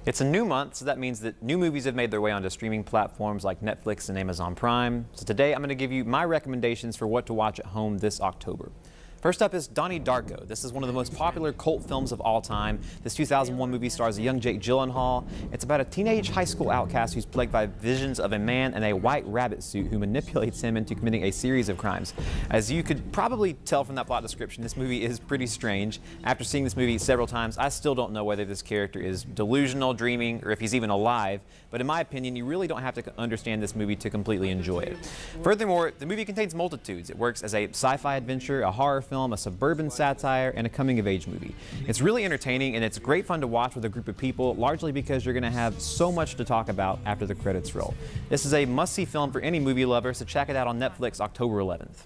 It's a new month, so that means that new movies have made their way onto streaming platforms like Netflix and Amazon Prime. So today I'm going to give you my recommendations for what to watch at home this October. First up is Donnie Darko. This is one of the most popular cult films of all time. This 2001 movie stars a young Jake Gyllenhaal. It's about a teenage high school outcast who's plagued by visions of a man in a white rabbit suit who manipulates him into committing a series of crimes. As you could probably tell from that plot description, this movie is pretty strange. After seeing this movie several times, I still don't know whether this character is delusional, dreaming, or if he's even alive. But in my opinion, you really don't have to understand this movie to completely enjoy it. Furthermore, the movie contains multitudes. It works as a sci-fi adventure, a horror film, a suburban satire, and a coming-of-age movie. It's really entertaining, and it's great fun to watch with a group of people, largely because you're going to have so much to talk about after the credits roll. This is a must-see film for any movie lover, so check it out on Netflix October 11th.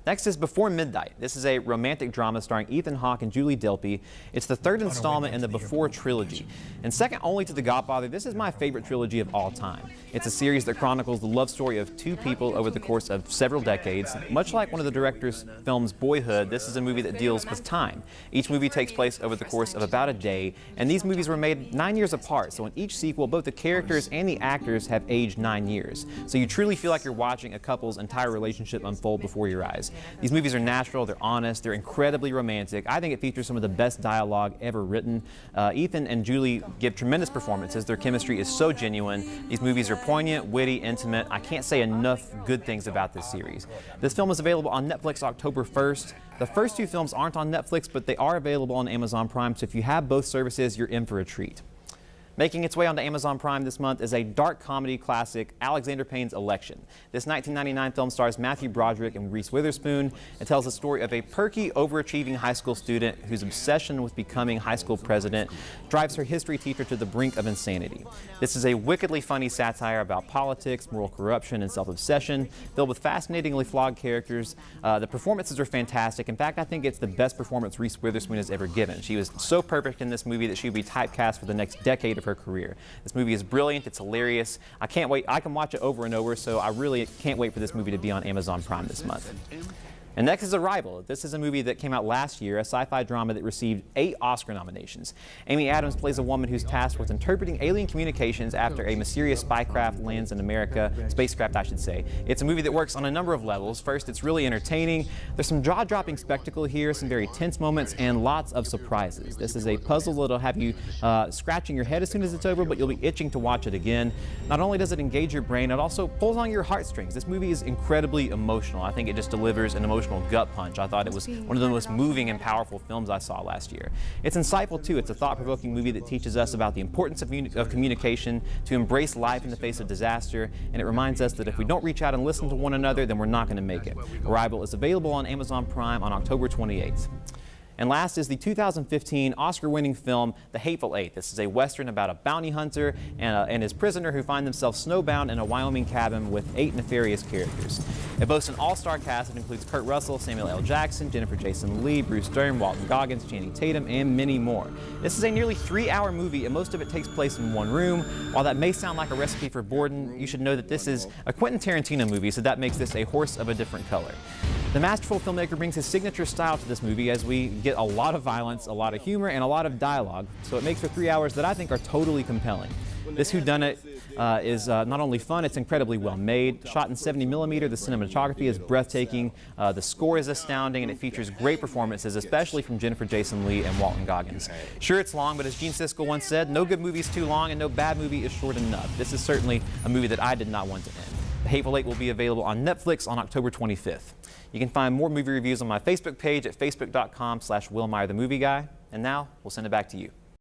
Next is Before Midnight. This is a romantic drama starring Ethan Hawke and Julie Delpy. It's the third installment in the Before trilogy. And second only to The Godfather, this is my favorite trilogy of all time. It's a series that chronicles the love story of two people over the course of several decades. Much like one of the director's films Boyhood, this is a movie that deals with time. Each movie takes place over the course of about a day, and these movies were made 9 years apart, so in each sequel, both the characters and the actors have aged 9 years. So you truly feel like you're watching a couple's entire relationship unfold before your eyes. These movies are natural, they're honest, they're incredibly romantic. I think it features some of the best dialogue ever written. Ethan and Julie give tremendous performances. Their chemistry is so genuine. These movies are poignant, witty, intimate. I can't say enough good things about this series. This film is available on Netflix October 1st. The first two films aren't on Netflix, but they are available on Amazon Prime, so if you have both services, you're in for a treat. Making its way onto Amazon Prime this month is a dark comedy classic, Alexander Payne's Election. This 1999 film stars Matthew Broderick and Reese Witherspoon. It tells the story of a perky, overachieving high school student whose obsession with becoming high school president drives her history teacher to the brink of insanity. This is a wickedly funny satire about politics, moral corruption, and self-obsession, filled with fascinatingly flawed characters. The performances are fantastic. In fact, I think it's the best performance Reese Witherspoon has ever given. She was so perfect in this movie that she would be typecast for the next decade of her career. This movie is brilliant, it's hilarious. I can't wait. I can watch it over and over, so I really can't wait for this movie to be on Amazon Prime this month. And next is Arrival. This is a movie that came out last year, a sci-fi drama that received 8 Oscar nominations. Amy Adams plays a woman who's tasked with interpreting alien communications after a mysterious spycraft lands in America, spacecraft I should say. It's a movie that works on a number of levels. First, it's really entertaining. There's some jaw-dropping spectacle here, some very tense moments, and lots of surprises. This is a puzzle that'll have you scratching your head as soon as it's over, but you'll be itching to watch it again. Not only does it engage your brain, it also pulls on your heartstrings. This movie is incredibly emotional. I think it just delivers an emotional gut punch. I thought it was one of the most moving and powerful films I saw last year. It's insightful too. It's a thought-provoking movie that teaches us about the importance of communication, to embrace life in the face of disaster, and it reminds us that if we don't reach out and listen to one another, then we're not going to make it. Arrival is available on Amazon Prime on October 28th. And last is the 2015 Oscar-winning film, The Hateful Eight. This is a Western about a bounty hunter and his prisoner who find themselves snowbound in a Wyoming cabin with 8 nefarious characters. It boasts an all-star cast that includes Kurt Russell, Samuel L. Jackson, Jennifer Jason Leigh, Bruce Dern, Walton Goggins, Channing Tatum, and many more. This is a nearly 3-hour movie, and most of it takes place in one room. While that may sound like a recipe for boredom, you should know that this is a Quentin Tarantino movie, so that makes this a horse of a different color. The masterful filmmaker brings his signature style to this movie as we get a lot of violence, a lot of humor, and a lot of dialogue, so it makes for 3 hours that I think are totally compelling. This whodunit is not only fun, it's incredibly well made. Shot in 70mm, the cinematography is breathtaking, the score is astounding, and it features great performances, especially from Jennifer Jason Leigh and Walton Goggins. Sure, it's long, but as Gene Siskel once said, no good movie is too long and no bad movie is short enough. This is certainly a movie that I did not want to end. The Hateful Eight will be available on Netflix on October 25th. You can find more movie reviews on my Facebook page at facebook.com/Will Meyer the Movie Guy. And now, we'll send it back to you.